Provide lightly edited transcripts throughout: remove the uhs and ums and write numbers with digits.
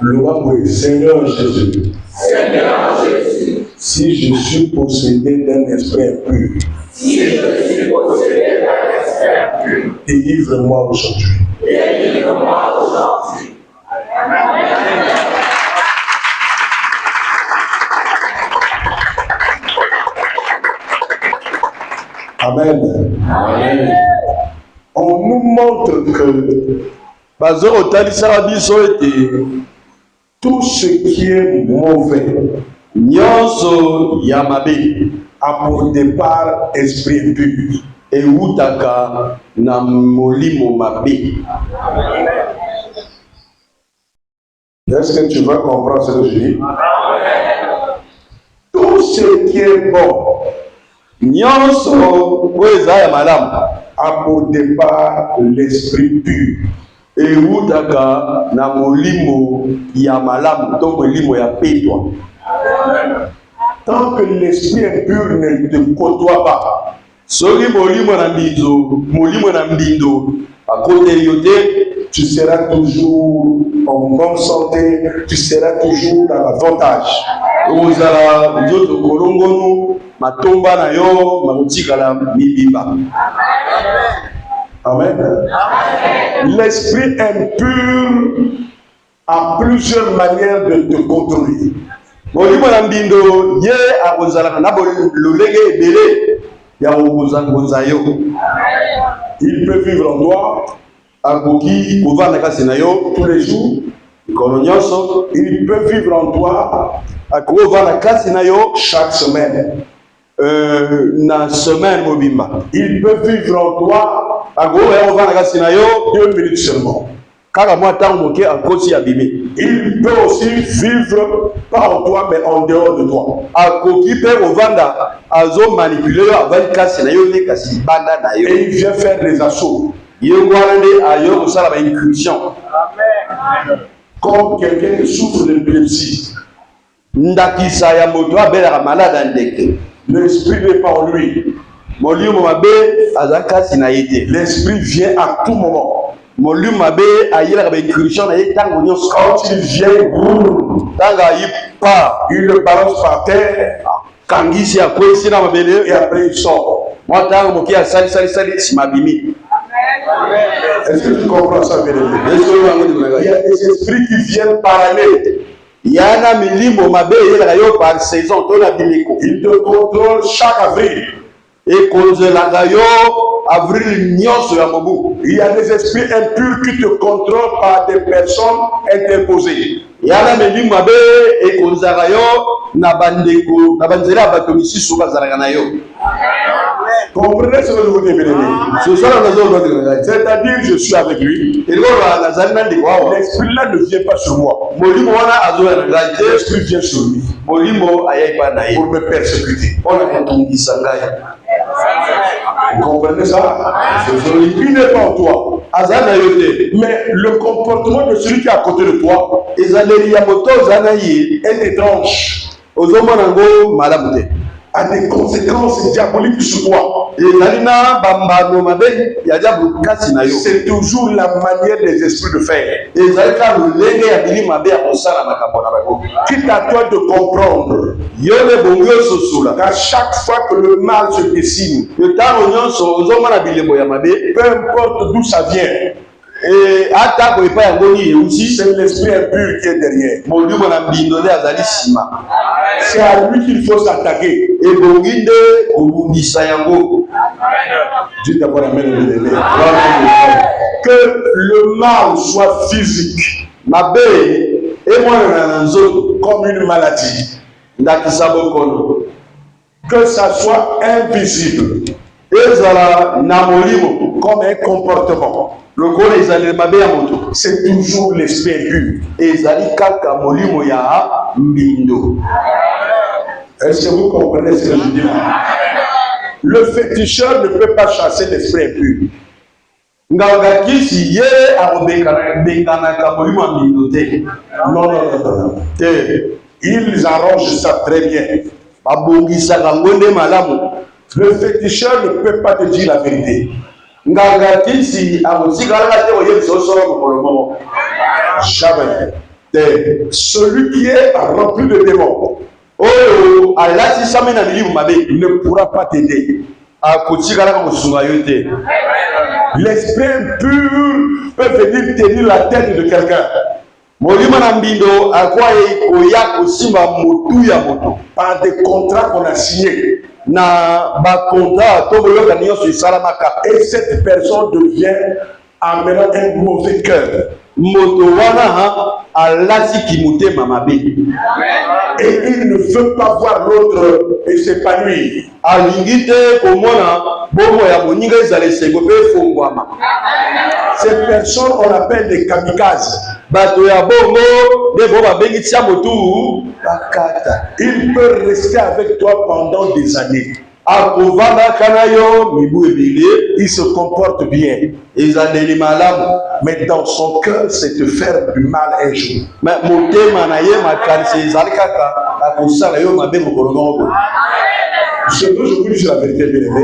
Louange, Seigneur Jésus. Seigneur Jésus. Si je suis possédé d'un esprit impur, Si je suis possédé d'un esprit impur, délivre-moi aujourd'hui. délivre-moi aujourd'hui. Amen. Amen. On nous montre que tout ce qui est mauvais a pour départ esprit impur. Est-ce que tu vas comprendre ce que je dis? Tout ce qui est bon a pour départ l'esprit pur. Tant que l'esprit impur ne te côtoie pas, tu seras toujours en bonne santé, tu seras toujours dans l'avantage. Amen. L'esprit impur a plusieurs manières de te contrôler. Il peut vivre en toi tous les jours. Il peut vivre en toi chaque semaine. Il peut vivre en toi 2 minutes seulement. Il peut aussi vivre pas en toi mais en dehors de toi. Et il vient faire des assauts. Comme quelqu'un qui souffre d'épilepsie. L'esprit n'est pas en lui. L'esprit vient à tout moment. Quand il vient, il le balance par terre. Et après il sort. Est-ce que tu comprends ça, bien aimé? Il y a des esprits qui viennent par année. Il te contrôle chaque avril. Il y a des esprits impurs qui te contrôlent par des personnes interposées. Comprenez ce que je vous dis, bien aimé? C'est-à-dire, je suis avec lui. L'esprit-là ne vient pas sur moi. L'esprit vient sur lui pour me persécuter. Vous comprenez ça? Il n'est pas en toi. Mais le comportement de celui qui est à côté de toi est étrange. A des conséquences diaboliques sur toi. C'est toujours la manière des esprits de faire. Quitte à toi de comprendre qu'à chaque fois que le mal se dessine, peu importe d'où ça vient, c'est l'esprit impur qui est derrière. C'est à lui qu'il faut s'attaquer. Dieu d'abord amène. Que le mal soit physique, comme une maladie. Que ça soit invisible, comme un comportement. C'est toujours l'esprit impur. Est-ce que vous comprenez ce que je dis là? Le féticheur ne peut pas chasser l'esprit impur. Non. Ils arrangent ça très bien. Le féticheur ne peut pas te dire la vérité. Jamais. Celui qui est rempli de démons ne pourra pas t'aider. L'esprit impur peut venir tenir la tête de quelqu'un. Par des contrats qu'on a signés. Et cette personne devient amenant un mauvais cœur. Et il ne veut pas voir l'autre s'épanouir. Ces personnes, on appelle des kamikazes. Il peut rester avec toi pendant des années. Il se comporte bien. Mais dans son cœur, c'est te faire du mal un jour. Je veux vous dire la vérité, bien-aimé.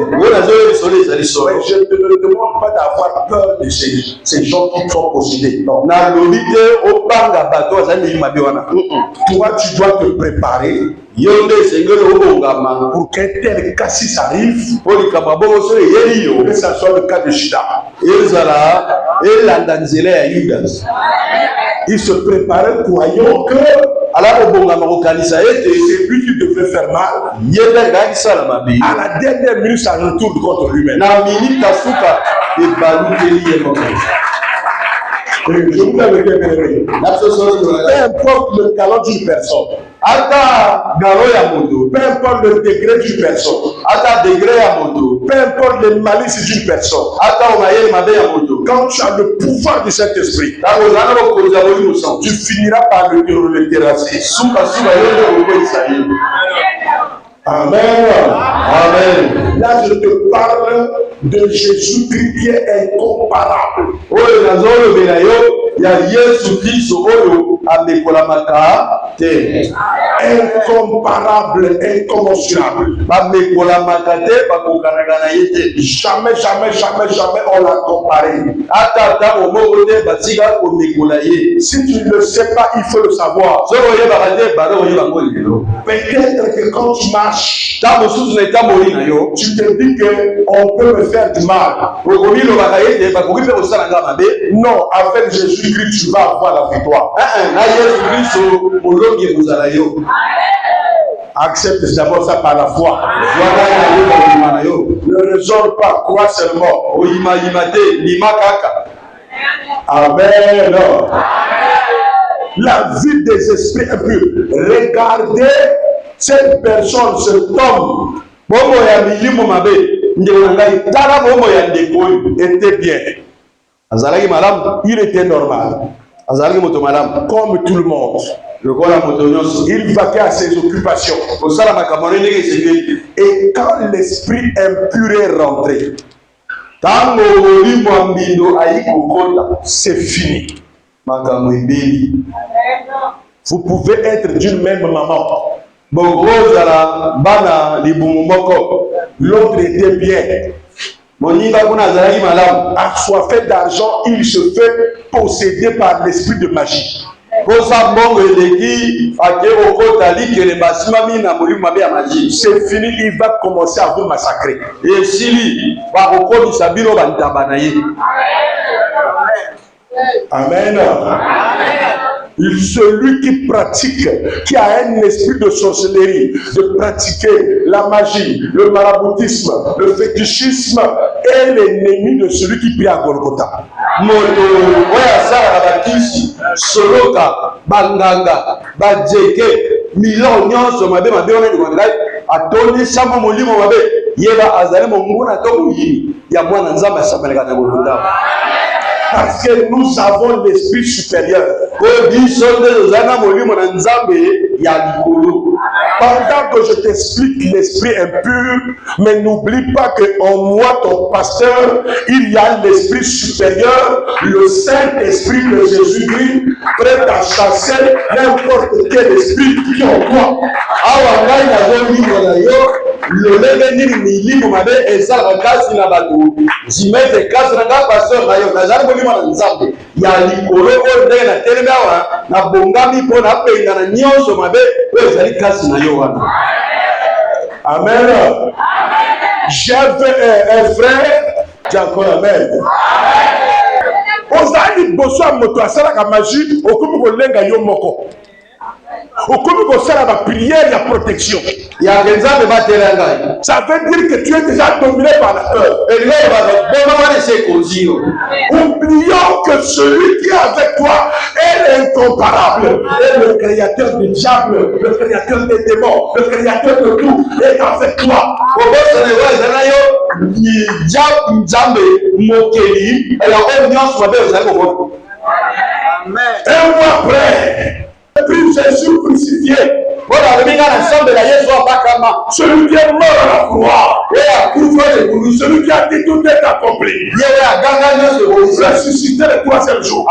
Je ne te demande pas d'avoir peur de ces gens qui sont possédés. Non. Toi, tu dois te préparer pour qu'un tel cassis arrive, que ça soit le cas de Judas. Il se préparait croyant que c'est lui qui devait faire mal. À la dernière minute, ça retourne contre lui-même. Je vous dis la vérité, peu importe le talent d'une personne, peu importe le degré d'une personne, peu importe le malice d'une personne, quand tu as le pouvoir du Saint-Esprit, tu finiras par le terrasser. Amen. Amen. Là, je te parle de Jésus-Christ qui est incomparable. Incomparable, incommensurable. Jamais, jamais, jamais, jamais on l'a comparé. Si tu ne le sais pas, il faut le savoir. Peut-être que quand tu marches, tu te dis qu'on peut me faire du mal. Non, avec Jésus-Christ, tu vas avoir la victoire. Accepte d'abord ça par la foi. Ne raisonne pas, crois seulement. Amen. La vie des esprits impurs. Regardez cette personne, cet homme, était bien. Il était normal. Comme tout le monde. Il vaquait à ses occupations. Et quand l'esprit impur est rentré, c'est fini. Vous pouvez être d'une même maman. L'autre était bien. Assoiffé d'argent, il se fait posséder par l'esprit de magie. C'est fini, il va commencer à vous massacrer. Amen. Celui qui pratique, qui a un esprit de sorcellerie, de pratiquer la magie, le maraboutisme, le fétichisme, est l'ennemi de celui qui prie à Golgotha. Parce que nous avons l'esprit supérieur. Pendant que je t'explique l'esprit impur, mais n'oublie pas qu'en moi, ton pasteur, il y a l'esprit supérieur, le Saint-Esprit de Jésus-Christ, prêt à chasser n'importe quel esprit qui est en toi. ya likolo oyo ndenge na telemi awa na bongami mpo na bengana nyonso mabe oyo ezali kasi na yo wana. Amen. J'avais un frère, j'ai encore amen. Ozali boso ya moto asalaka magie okomi kolenga yo moko. Okomi kosala ba prière ya protection. Ya nzambe batela ngai. Ça veut dire que tu es déjà dominé par la peur. Oublions que celui qui est avec toi est incomparable. Et le créateur du diable, le créateur des démons, le créateur de tout est avec toi. Un mois après, puis Jésus crucifié. Celui qui est mort à la croix, celui qui a dit tout est accompli, ressuscité le troisième jour,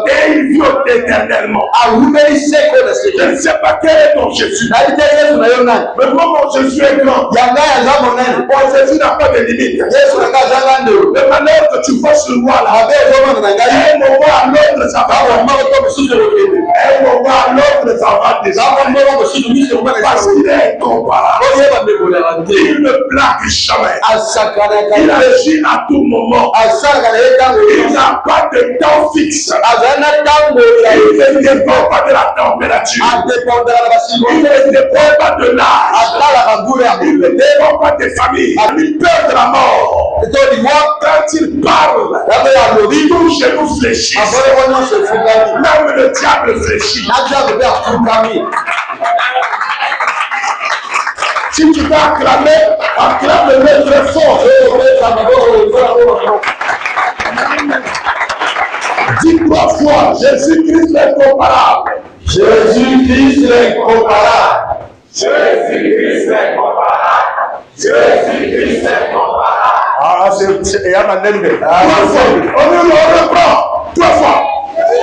et il vit éternellement. Je ne sais pas quel est ton Jésus, mais moi mon Jésus est grand. Mon Jésus n'a pas de limite. Le malheur que tu vois sur moi là, un moment à l'autre ça va, un moment à l'autre ça va déjà. Parce qu'il est incomparable. Il ne blague jamais. Il agit à tout moment. Il n'a pas de temps fixe. Il ne dépend pas de la température. Il ne dépend pas de l'âge. Il ne dépend pas des familles. Il peur de la mort. Quand il parle, tout genou fléchit. Même le diable fléchit. Si tu veux acclamer, acclame-le très fort. Dis 3 fois, Jésus-Christ l'incomparable. Jésus-Christ l'incomparable. Jésus-Christ l'incomparable. Jésus-Christ l'incomparable. Ah, c'est Yamanende. 3 fois. On reprend. 3 fois.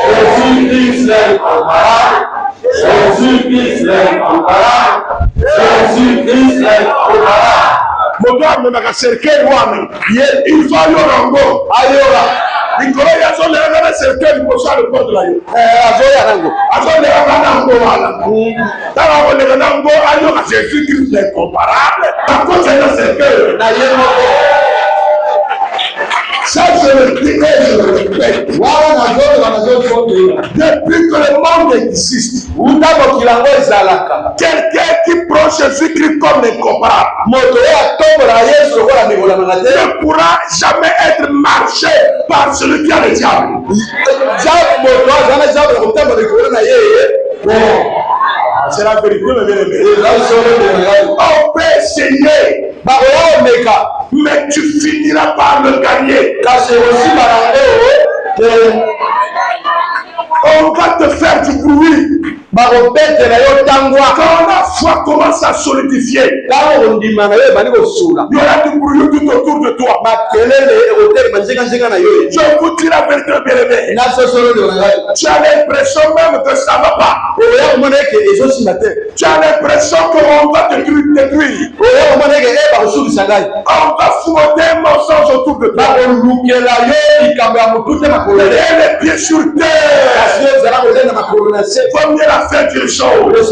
Jésus-Christ l'incomparable. Jésus-Christ l'incomparable. Jésus-Christ l'incomparable. Moto amemaka cercueil wana il va yorango ayora likolo ya zolera na cercueil liboso ya lopoto na yo azolera nango wana tala koleka nango ayoka Jésus-Christ l'incomparable akoza na cercueil na ye moko. Ça, je le dis et je le répète. Depuis que le monde existe, quelqu'un qui prend Jésus-Christ comme incomparable ne pourra jamais être marché par celui qui a le diable. C'est la vérité, on peut essayer, mais tu finiras par le gagner. On va te faire du bruit. Quand la foi commence à solidifier, il y aura du bruit tout autour de toi. Je vous dis la vérité, bien-aimé. Tu as l'impression même que ça ne va pas. Tu as l'impression qu'on va te détruire. On va fouetter un mensonge autour de toi. Et les pieds sur terre. Faut mieux la faire d'une chose.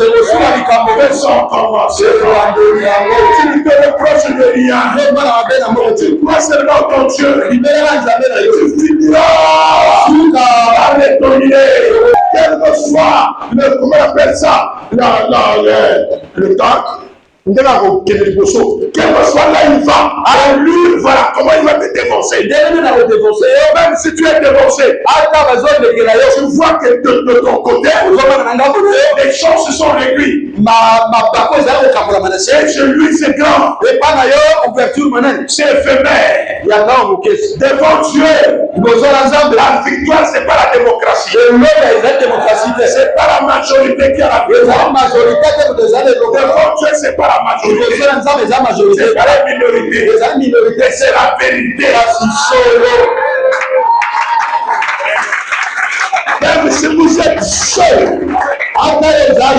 Les sont commencés. Tu ne te reproches de rien. Tu crois seulement ton Dieu. Tu finiras par les dominer. Quel que soit comment on appelle ça, le temps. Quel que soit là il va, alors lui, voilà comment il va te défoncer. Même si tu es défoncé, tu vois que de ton côté, les choses se sont réglées. Et chez lui, c'est grand. C'est éphémère. Devant Dieu, la victoire, c'est pas la démocratie. C'est pas la majorité qui a la victoire. Devant Dieu, c'est pas la majorité. C'est pas la minorité. C'est la vérité. Même si vous êtes seul, avec la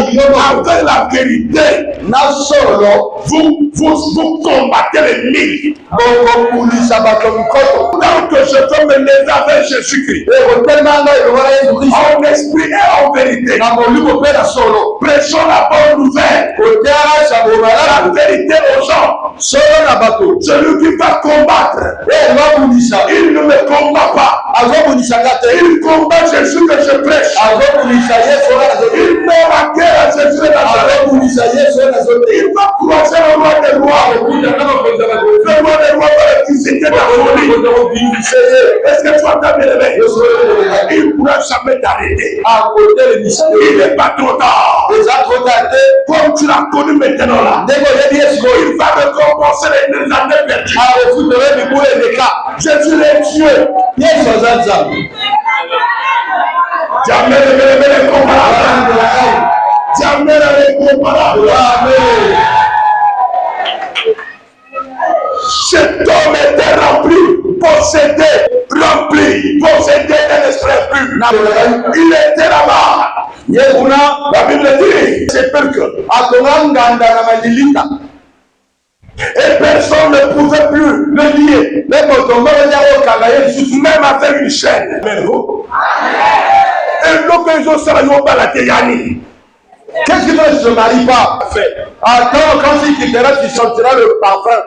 vérité, vous combattez l'ennemi. Tant que je peux me lever avec Jésus-Christ, en esprit et en vérité, prêchons la bonne nouvelle, la vérité aux gens. Celui qui va combattre, il ne me combat pas. Il combat Jésus que je prêche. Il meurt à guerre à Jésus de Nazareth. Il va croiser le roi des rois. Le roi des rois va le visiter dans la folie. Est-ce que tu as bien aimé? Il ne pourra jamais t'arrêter. Il n'est pas trop tard. Comme tu l'as connu maintenant là, il va récompenser les années perdues. Jésus est Dieu. Jamais les comparables. Jamais les comparables. Cet homme était rempli, possédé d'un esprit pur. Il était là-bas. La Bible dit, c'est peur que. Et personne ne pouvait plus le lier. Même avec une chaîne. Et donc ils ont servi au Balateyani. Qu'est-ce que tu ne se maries pas? Attends, quand il quittera, tu sentiras le parfum.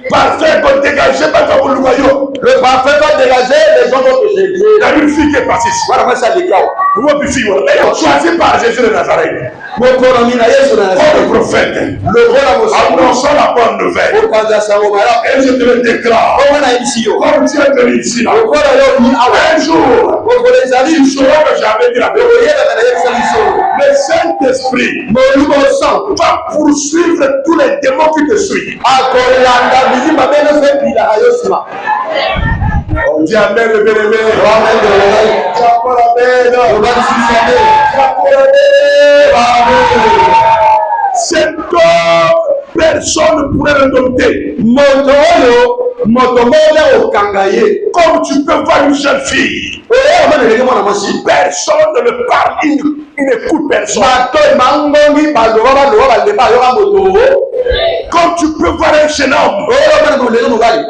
Parfait va dégager par le royaume. Le parfum va dégager les gens vont te jeter. Il y a une fille qui est passée ici. Voilà, moi ça déclare. Choisi par Jésus de Nazareth. Comme le prophète. Annonçant la bonne nouvelle. Et je te le déclare. Comme tu es venu ici là. Un jour, tu sauras que j'avais dit la vérité. Le Saint-Esprit va poursuivre tous les démons qui te suivent. On dit amen, le bien-aimé. Cet homme, personne ne pourrait le dompter. Comme tu peux voir une jeune fille, personne ne le parle, il n'écoute personne. Comme tu peux voir un jeune homme,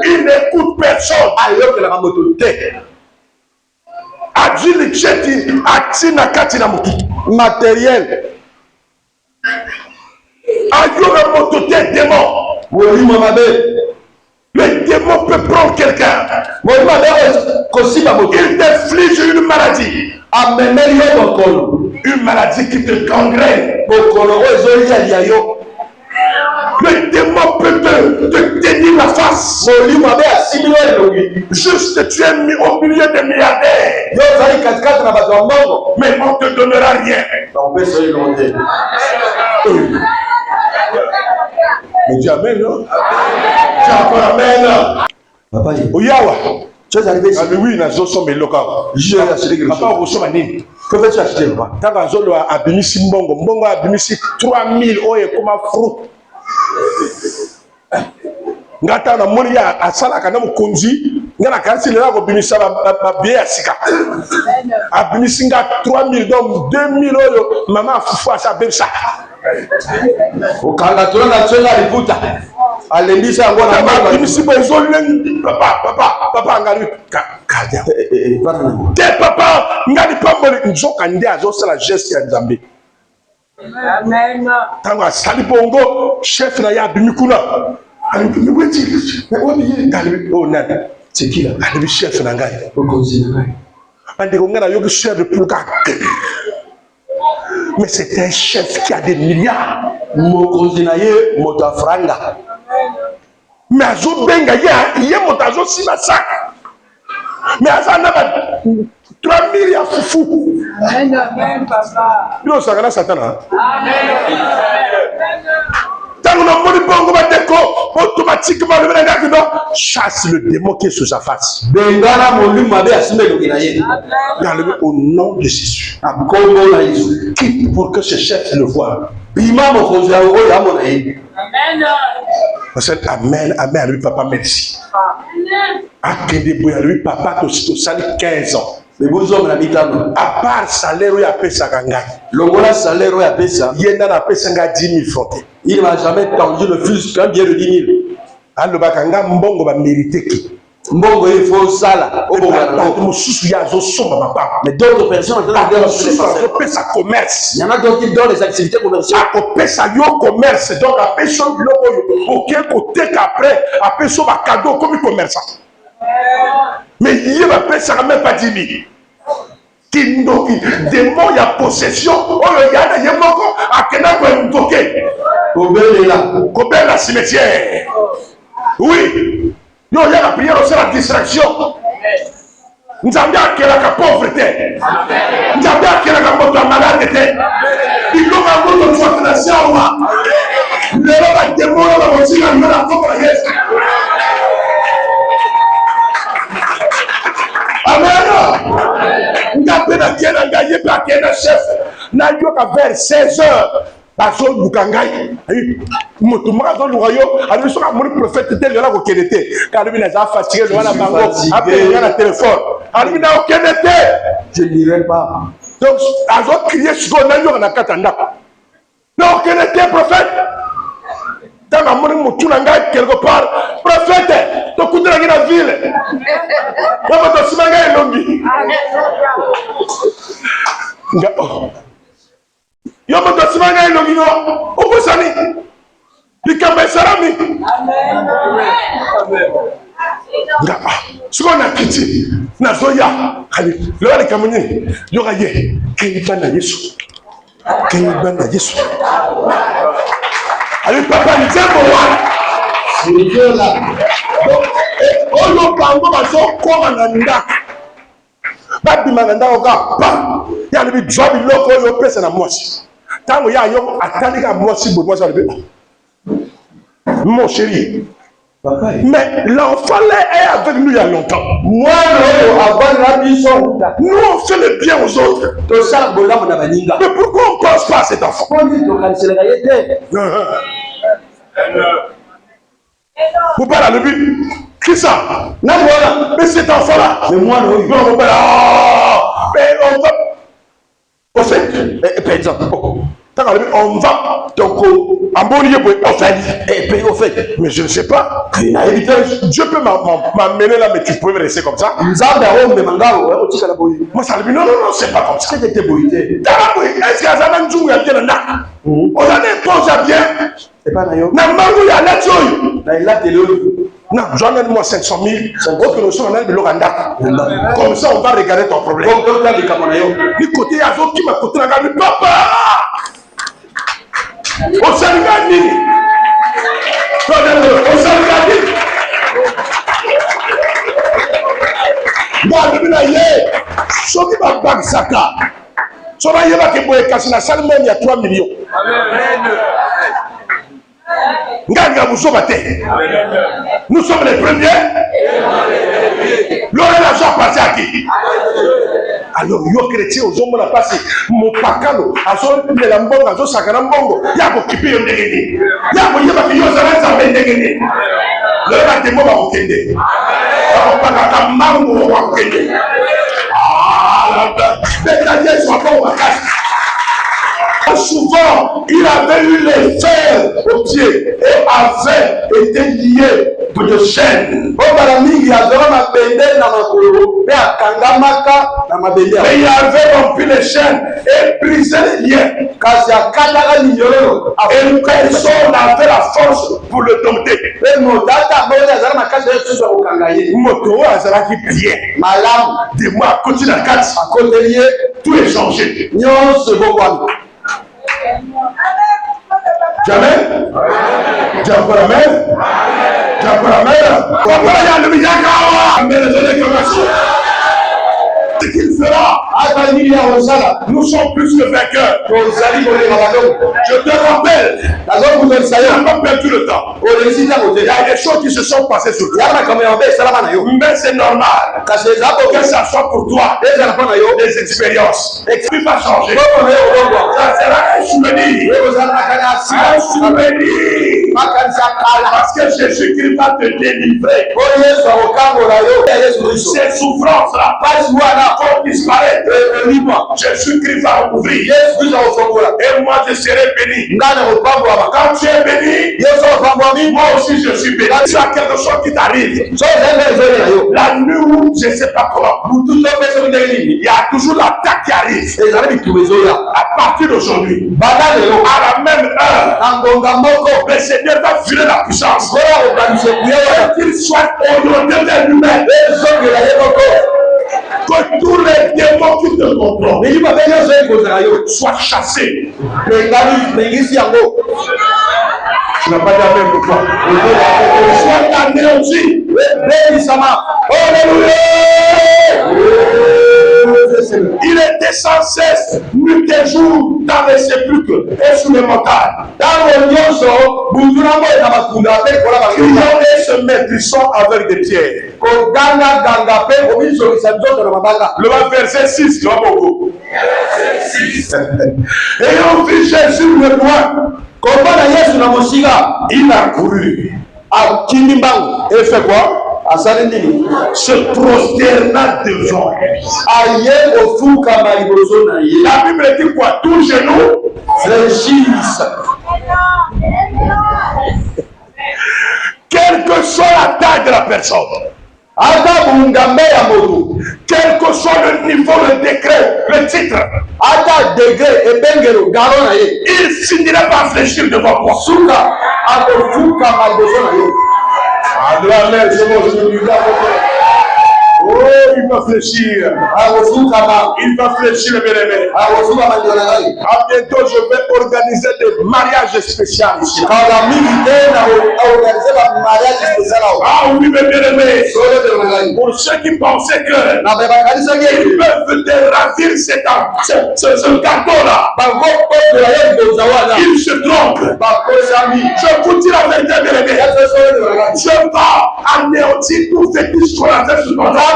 il n'écoute personne. Matériel. Le démon peut prendre quelqu'un. Il t'inflige une maladie. Une maladie qui te gangrène. Le démon peut te tenir la face. Juste tu es mis au milieu des milliardaires. Mais on ne te donnera rien. Mais dis amen, non? Dis encore amen. Papa, Oyawa. tu es arrivé ici. Ah, mais oui, nous sommes locaux. J'ai acheté quelque chose. Papa, vous sommes nés. Que veux-tu acheter, papa? Tant que Zolo a abimisi mbongo, mbongo a abimisi 3000 oye comme fruit. Ngata na moni ya asala kana mukonzi, ngana kasi lela ko bimisa ba biya sika. Abimisi nga 3000 donc 2000 oyo mama fufu asa bemsa. Ukanga tuna tuna liputa. Alembisa yango na mama. Abimisi bozo len papa ngari kadia. Te papa ngari pamboli nzoka ndi azosala geste ya Nzambe. Amen. Tango asali bongo chef na ya bimikuna. Ali weti. Oh nani? C'est qui là? Ali chef na ngai. Okonzi na ngai. Ande ko ngana yoki chef de pulka. Mais c'est un chef qui a des milliards. Mokonzi na ye motafranga. Mais azo benga ye motazo sima sac. Mais azana ba 3000 ya fufu. Amen, papa. Yo sakana satana. Amen. Tant qu'on a bongo bateko, automatiquement le menanga chasse le démon qui est sur sa face. Bengana molu mabe asime lokina ye. Dans au nom de Jésus. Akombo na Yesu. Quitte pour que ce chef le voie. Bima mokonzi ya oyo amona ye. Amen. Amen, amen, lui papa merci. Akende boya lui papa to sali 15 ans. À part salaire où il y a pesa kanga. Longola salaire où il y a pesa. Yenda na pesa nga 10 000 francs. Il ne m'a jamais tendu le fils quand bien de 10 000. Alors bakanga mbongo ba mérité ki. Mbongo il faut ça. Mais d'autres personnes pesa commerce. Il y en a d'autres qui donnent les activités commerciales. Pesa yo commerce donc a personne aucun côté qu'après a personne ba cadeau comme commerçant. Mais il va pesa même pas 10 000. Kindoki démon ya possession oh le gars y a moko akena ko ndoke kobela cimetière. Oui, yo y a la prière c'est la distraction. Nzambe akelaka pauvreté. Nzambe akelaka moto malade te. Bilonga moto soit na sawa. Lelo ba démon la mosinga na ko Yesu. Amen. Ndapena kiena ngaye pa kiena chef. Na yoka vers 16 heures. Baso lukangai. Moto maka zo lukayo, ali so ka moni prophète tel là ko kenete. Ka ali na za fatigué le wana bango, appelle na téléphone. Ali na kenete. Je n'irai pas. Donc azo crier sur na yoka na katanda. Non kenete prophète. Dans la moni motu na ngai quelque part, prophète, to kutela na ville. Baba to simanga elongi. Nga yo moto simanga elongi no obosani likambe sarami. Nga siko na kiti na zoya ali lo ali kamunyi yo ga ye kiba na Yesu. Kiba na Yesu. Ali papa ni tembo wa siriyo la. Oyo bango bazo koma na ndaka. Babi mananda oka pa. Ya li bi job loko yo pesa na mosi. Tango ya yo atandika mosi bo mosi ali. Mon chéri. Papa. Mais l'enfant là est avec nous il y a longtemps. Moi nous on fait le bien aux autres. Mais pourquoi on pense pas à cet enfant? Vous parlez à lui. Qui ça? Mais cet enfant-là. Mais moi, non. Mais on va. Au fait, par exemple, on va. Donc, en bon lieu, au fait. Mais je ne sais pas. Dieu peut m'amener là, mais tu peux rester comme ça. Moi, ça lui dit non, c'est pas comme ça. Est-ce qu'il y a un jour où il y a bien un acte? On a des choses à bien. Non, donne-moi 500 000. Autre nous sommes de l'Oranda. Comme ça, on va regarder ton problème. Du côté, il y a d'autres qui m'a côté la gamme. Papa! On s'en gagne. On s'en gagne. Soki ba bag saka. Sona yeba ke boye kasina salmon il y a 3 millions. Amen. Nous sommes les premiers. L'aurait l'argent passé à qui? Alors, yo chrétien aux hommes la passé. Mon pacano, à son lambongo, à son sacrambongo, y'a occupé un dégainé. Y'a occupé un dégainé. Le reste des mots va au Kende. Pas mango au Kende. Ah, mais soit pas au Bakasi. Souvent, il avait eu les fers au pied et avait été lié de chaînes. Mais il avait rompu les chaînes et brisé les liens. Et personne n'avait la force pour le dompter. Moto Azaraki bien. Des mois, continue à 4. Tout est changé. Jamais. Tu as encore la mère? Tu as encore la mère? Papa, il y a le Miyakawa. Mais les élections. Ce qu'il fera, nous sommes plus que vainqueurs. Je te rappelle, nous n'avons pas perdu le temps. Il y a des choses qui se sont passées sur toi. Mais c'est normal que ça soit pour toi des expériences. Tu vas changer. Ça sera un souvenir. Un souvenir. Parce que Jésus-Christ va te délivrer. Ces souffrances-là vont disparaître. Jésus-Christ va ouvrir. Et moi je serai béni. Quand tu es béni, moi aussi je suis béni. Tu as quelque chose qui t'arrive. La nuit où je ne sais pas comment, il y a toujours l'attaque qui arrive. À partir d'aujourd'hui, à la même heure, le Seigneur va virer la puissance. Qu'il soit orienté vers lui-même. Que tous les démons qui te contrôlent soient chassés. Tu n'as pas d'appel pour toi. Sois anéanti. Alléluia. Il était sans cesse, nuit et jour, dans les sépulcres et sous les montagnes. Criant et se maîtrisant avec des pierres. Le verset 6, ayant vu Jésus le loin, il a couru. Et fait quoi? Se prosterna devant lui. La Bible dit quoi? Tout genou fléchisse. Quelle que soit la taille de la personne, quel que soit le niveau, le décret, le titre, il finira par fléchir devant toi. Oh, il va fléchir. Il va fléchir, mes amis. À bientôt, je vais organiser des mariages spéciaux ici. Ah oui, mes bien-aimés. Pour ceux qui pensaient que ils peuvent déravir ce gâteau-là, ils se trompent. Je vous dis la vérité, bien-aimés. Je vais anéantir tout fétiche qu'on a fait sur notre âme.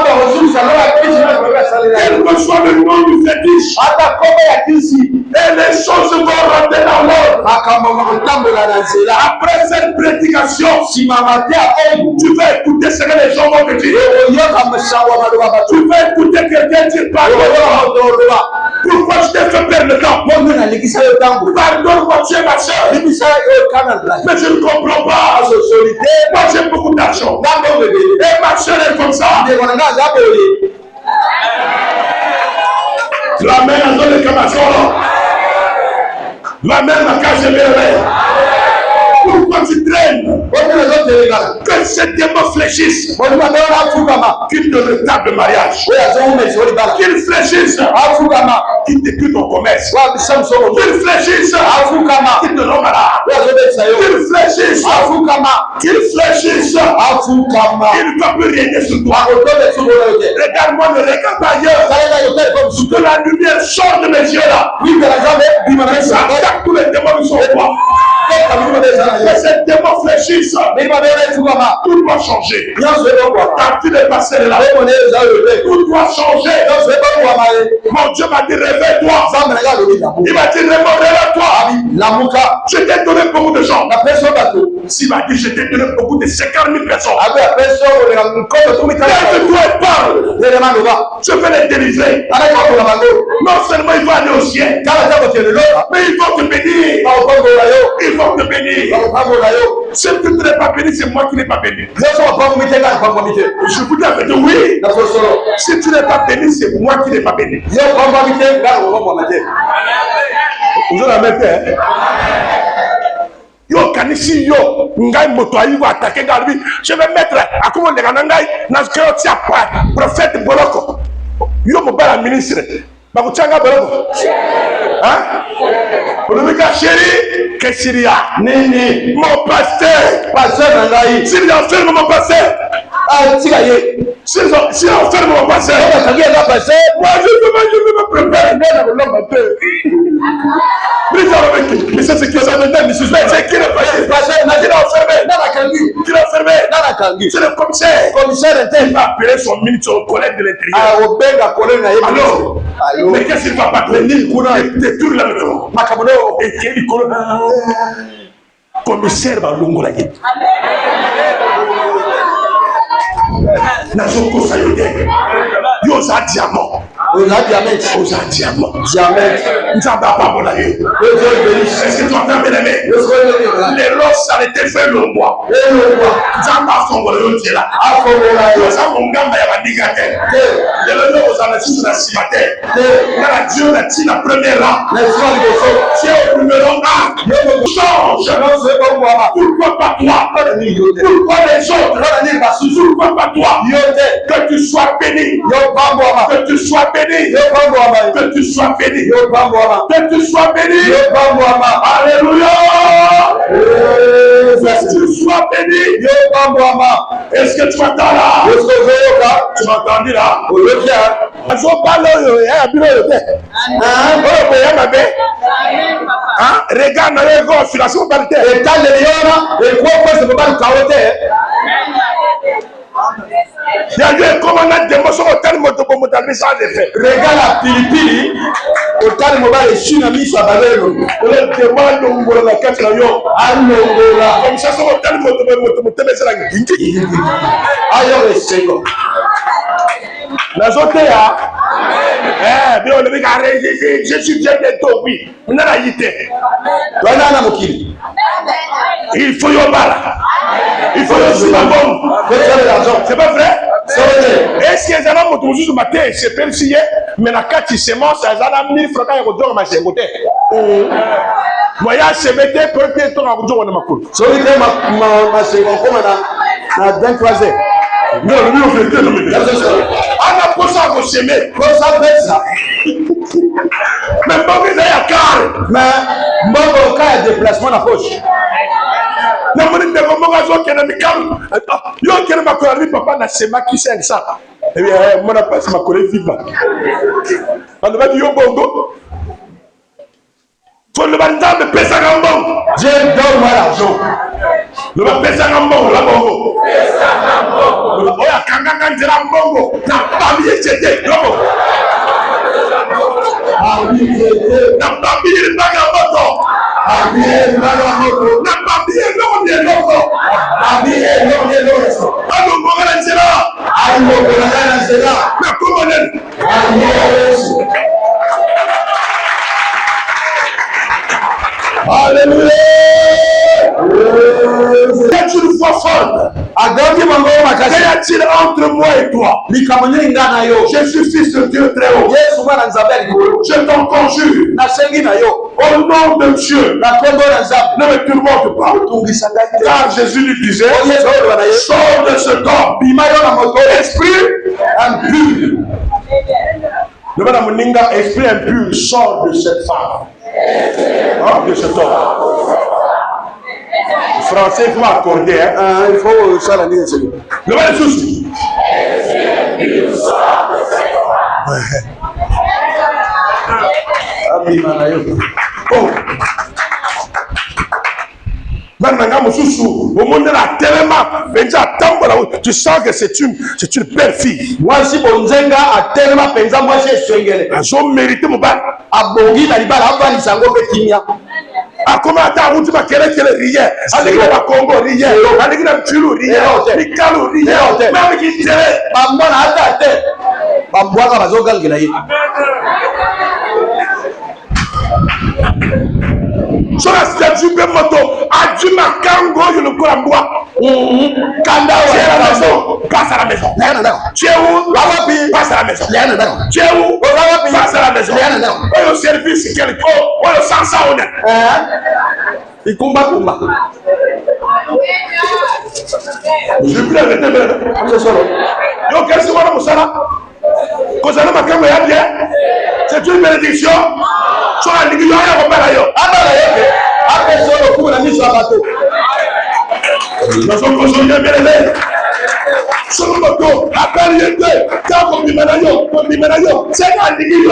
Quel que soit le nom du fétiche, et les choses vont rentrer dans l'ordre. Après cette prédication, tu vas écouter ce que les gens vont te dire. Tu vas écouter quelqu'un dire pardon. Pourquoi je t'ai fait perdre le temps? Pardonne-moi, tu es ma soeur. Mais je ne comprends pas. Moi j'ai beaucoup d'argent. Et ma soeur est comme ça. La mère a donné comme ça. La mère m'a caché mes rêves. Pourquoi tu traînes? Que ces démons fléchissent. Qu'ils te retardent le mariage. Qu'ils fléchissent. Qu'ils détruisent ton commerce. Qu'ils fléchissent. Qu'ils te rendent malade. Qu'ils fléchissent. Qu'ils fléchissent. Il ne peut plus régner sur toi. Regarde-moi, ne regarde pas ailleurs. Que la lumière sort de mes yeux là. Ça attaque tous les démons qui sont en toi. Que ces démons fléchissent. Tout doit changer. Quand tu es passé là, tout doit changer. Mon Dieu m'a dit réveille-toi. Il m'a dit réveille-toi. Je t'ai donné beaucoup de gens. S'il m'a dit je t'ai donné beaucoup de 50 000 personnes. Lève-toi et parle. Je vais les délivrer. Non seulement ils vont aller au ciel, mais ils vont te bénir. Ils vont te bénir. Si tu n'es pas béni, c'est moi qui n'ai pas béni. Je vous dis la vérité, oui. Si tu n'es pas béni, c'est moi qui n'ai pas béni. Vous avez la même. Yo kanisi yo ngai moto ayi va attaquer Galbi. Je vais mettre à comment les ganangai na tia prophète Boloko. Yo mo bala ministre. Ba ko tanga Boloko. Hein? Pour le gars chéri, que Syria. Nini, mon pasteur ngai. Si il enferme mon pasteur. Ah, si enferme mon pasteur. Moi je veux me préparer dans le mais ça c'est qui ça me donne c'est qui le pasteur qui l'a enfermé c'est le commissaire il va appeler son ministre, son collègue de l'intérieur. Alors mais qu'est-ce qu'il va pas faire? Il détourne la maison et qu'il commissaire balongola ye nazokosa yo te yo oza diamant oza diamant nzambe apambola ye. Est-ce que tu entends bien aimé? Les roses ça n'était fait le bois nzambe afongola yo nzela oza mongamba ya bandinga te lelo yo ozala susu na nsima te nga na dieu na ti na premier rang tu es au numéro 1 change. Pourquoi pas toi? Pourquoi les autres? Pourquoi pas toi? Que tu sois béni, que tu sois béni, que tu sois béni, que tu sois béni. Alléluia. Que tu sois béni. Est-ce que tu m'entends là? Tu m'entends là? Regarde dans les gosses, sur la seconde parité. Il y a eu un commandant de motion au terme de message de fait. Regarde la pilipili au terme de tsunami sur la valeur. On leur demande de la carte de l'eau. Comme ça, sur le terme de message. Ailleurs les secondes. La zone là. Bien, on je suis bien bientôt, oui. On a la yité. Il faut y avoir. Il faut y avoir. C'est pas vrai? Est-ce que les gens ont toujours ce matin, c'est persillé, mais la carte de semence, ça a 1000 francs à redonner ma sécurité. Moi, c'est bête, peut-être on a redonné ma cour. So, il y a ma sécurité comme à 23 heures. Non, lui, on fait deux. On a pour ça qu'on s'aimait. Pour ça, ça. Mais bon, mais il y a carré. Mais bon, quand il y a déplacement dans la poche. Na moni de ko moga zo kena mikam yo kena makolari papa na sema ki 500 eh bien mon pas ma collègue viva on va dire yo bongo faut le bandam de pesa ngambon Dieu donne-moi l'argent le va pesa ngambon la bongo pesa ngambon o ya kanganga ndira mbongo na pambi yete yobo na pambi ndaga moto na pambi ndongo ndongo alo ngora nzela na komone Alléluia. C'est une foi forte. Qu'y a-t-il entre moi et toi? Je suis fils de Dieu très haut. Je t'en conjure. Au nom de Dieu. Ne me tourmente pas. Car Jésus lui disait, sors de ce corps. Esprit impur. Esprit impur, sort de cette femme. De cet homme. Français, il faut m'accorder. Il faut ça la dire. Le mal souci. Oh. Tu sens que c'est une belle fille. Moi, si Bonzenga a tellement pensé, moi, j'ai swingé. Ils ont mérité mon bal. A Bongi, la Liba, la Bani Sango, Betimia. A comment t'as vu ma kele rien. Avec le Congo rien. Avec le Tulu rien. Avec le Calou rien. Même qui dirait. Maman a attaqué. Maman a bazogal gelaye. Sur la statue de moto, a dû marquer un gros, je le cours à bois. Kanda, tu es à la maison, passe à la maison. Tu es où? Passe à la maison. Tu es où? Passe à la maison. Oh, le service, quel co? Oh, le sens à honnête. Il combat. Je peux arrêter même. Yo, qu'est-ce que c'est, Moussala? Kozana Makamba ya bien. C'est une bénédiction. Soit la ligue, il y a un repère ailleurs. Après ça, le coup, on a mis sur la bateau. Nous sommes consolidés, bien aimés. Sur le bateau, appelle les deux. Quand on dit Ménaillon, c'est la ligue.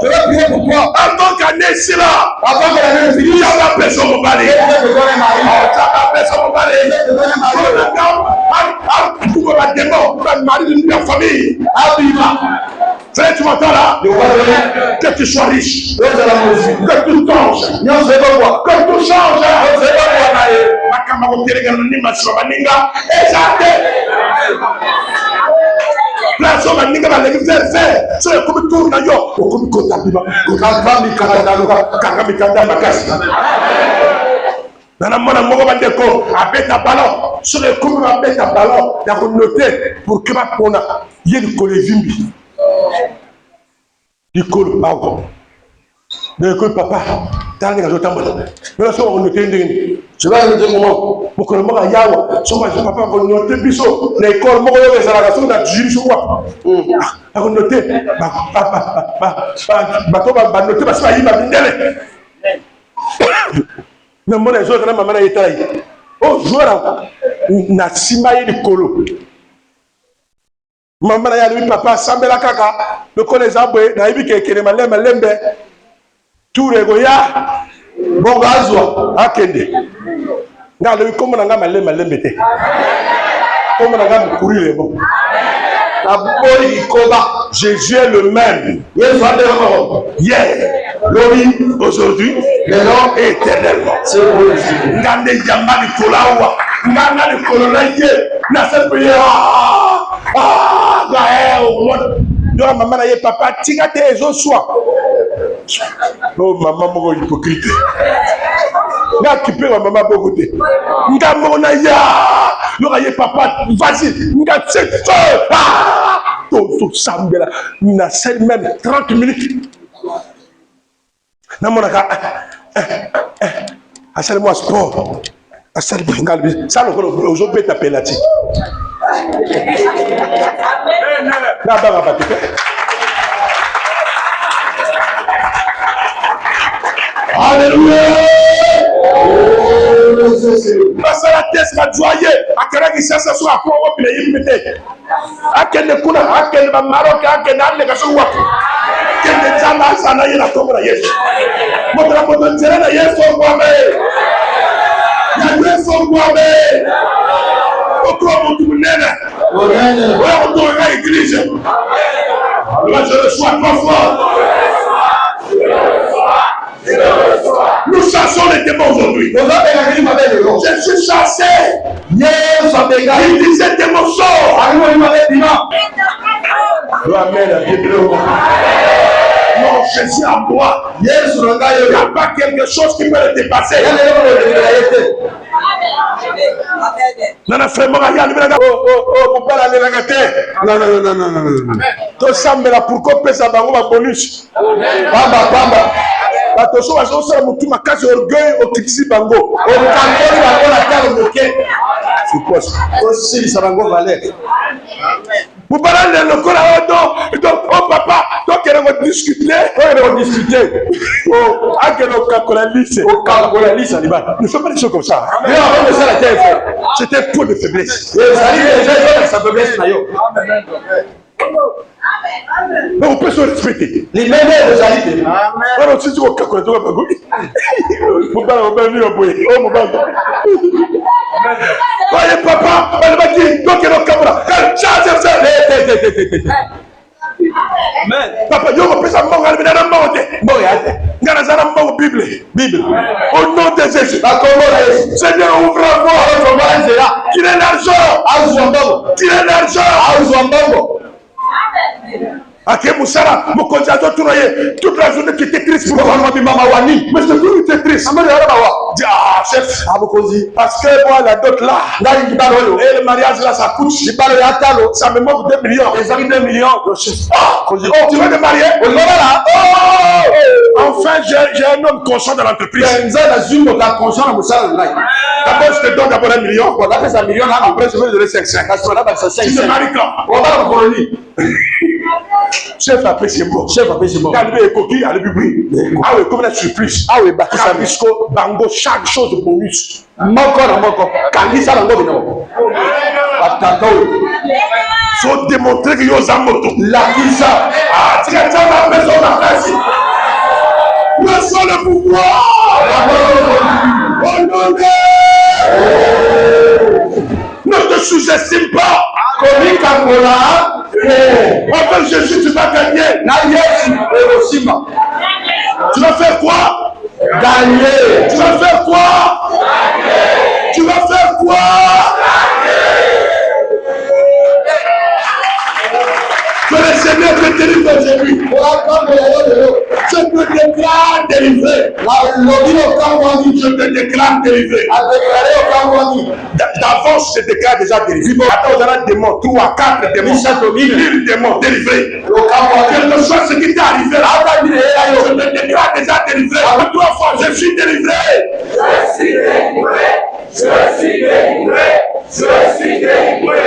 Je vais prier pour toi. Avant qu'elle n'est là. Avant que l'année finisse, il y a la personne au balai. Il y a la personne au balai. Pour la démon, pour la mari de la famille. Frère, tu m'entends là? Que tu sois riche. Que tu changes. Que tu changes. Place baninga baleki faire so comme tour na yo comme kota biba kanga mikanda makasi nana mona moko bandeko abeta ballon so comme abeta ballon ya ko noter pour que ba pona yeli ko le vimbi dikolo bawo de ko papa tanga nga zotambola mais so on noter ndenge je vais le moment pour que le mot yawa so ma papa ko noter biso na école moko yo ezala so na jiri so quoi a ko noter ba to ba noter ba sa yiba bindele na mona zo kana mama na yetai oh joueur na simba ye kolo mama na ya lui papa sambela kaka le connaît abwe na yibi kekele malembe turego ya bongo azwa akende nga le comme na nga malembe te comme na nga courir bon aboli koba Jésus est le même hier l'homme aujourd'hui maintenant et éternellement c'est pour Jésus ngande jamani kolawa ngana le kololaye na se payer au monde donc maman na ye papa tika te ezo soir oh maman moko hypocrite nga kipe wa maman beaucoup te nga mona ya yo ye papa vas-y nga c'est tout sambela na c'est même 30 minutes na mona ka asale moi sport asale ngalbi ça le aujourd'hui ta penalty na baba batike alléluia masala test ma joyeux akara ki sasa so akwa wo bile yimite akende kuna akende ba maroc akende alle ka so wapi kende jana sana yina tomra yesu modra modra tsere na yesu ngwame ya yesu ngwame okro mutu nena ouais on doit à l'église là je reçois trois fois nous chassons les démons aujourd'hui. Je suis chassé. Il disait démon sort. Non, Jésus en moi. Il n'y a pas quelque chose qui peut le dépasser. Nana frère Moraya, oh, papa la négate. Non. Tout ça, mais là, pourquoi payer ça bango ma bonus? Bamba. Bato so bazo sala mutu makasi orgueil okitisi bango. Okangoli bango na talo moke. Suppose. Aussi ça bango valeur. Vous parlez de lokola donc oh papa, donc elle va discuter, Oh, ne fais pas des choses comme ça. C'était pour de faiblesse. Sa faiblesse mais on peut se respecter. Les mêmes de qualité. Alors si tu veux calculer toi pas goût. Faut pas venir au bout. Oh mon bande. Voyez papa, elle m'a dit donc elle a caméra. Charge ça. Amen. Papa, yo me pesa monga le bidana monte. Moya. Ngana zana mongo Bible. Au nom de Jésus. Seigneur, ouvre la voie. Qu'il ait l'argent. Qu'il ait l'argent. Ake Moussara, mon conjoint toute la journée qui était triste pour moi, maman Wani. Mais c'est tout était triste. Ah, chef, parce que moi, la dot là, et le mariage là, ça coûte. Ça me manque 2 millions. Les amis 2 millions. Oh, tu veux te marier? Enfin, j'ai un homme conscient dans l'entreprise. D'abord, je te donne d'abord 1 million. Après, je vais te donner 500. Tu te maries quand? Chef apprécie moi. Quand il est coquille, il est bruit. Ah oui, comme la surprise. Ah oui, Bakisco, Bango, chaque chose de bonus. Moko. Quand il s'en va, faut démontrer que yo zamoto. La kisa. Ah, tu as la maison la place. Le sol le pouvoir. Oh non. Ne te sous-estime pas. On veut Jésus, tu vas gagner. Na Yesu osimba. Tu vas faire quoi? Gagner. Tu vas faire quoi? Gagner. Tu vas faire quoi? Gagner. Que le Seigneur te délivre aujourd'hui. Je te déclare délivré. Je te déclare délivré. D'avance, je te déclare déjà délivré. Attends, on a un démon, 3, 4 démons, 1000 démons délivrés. Quel que soit ce qui t'est arrivé, je te déclare déjà délivré. 3 fois, je suis délivré. Je suis délivré. Je suis délivré. Je suis délivré.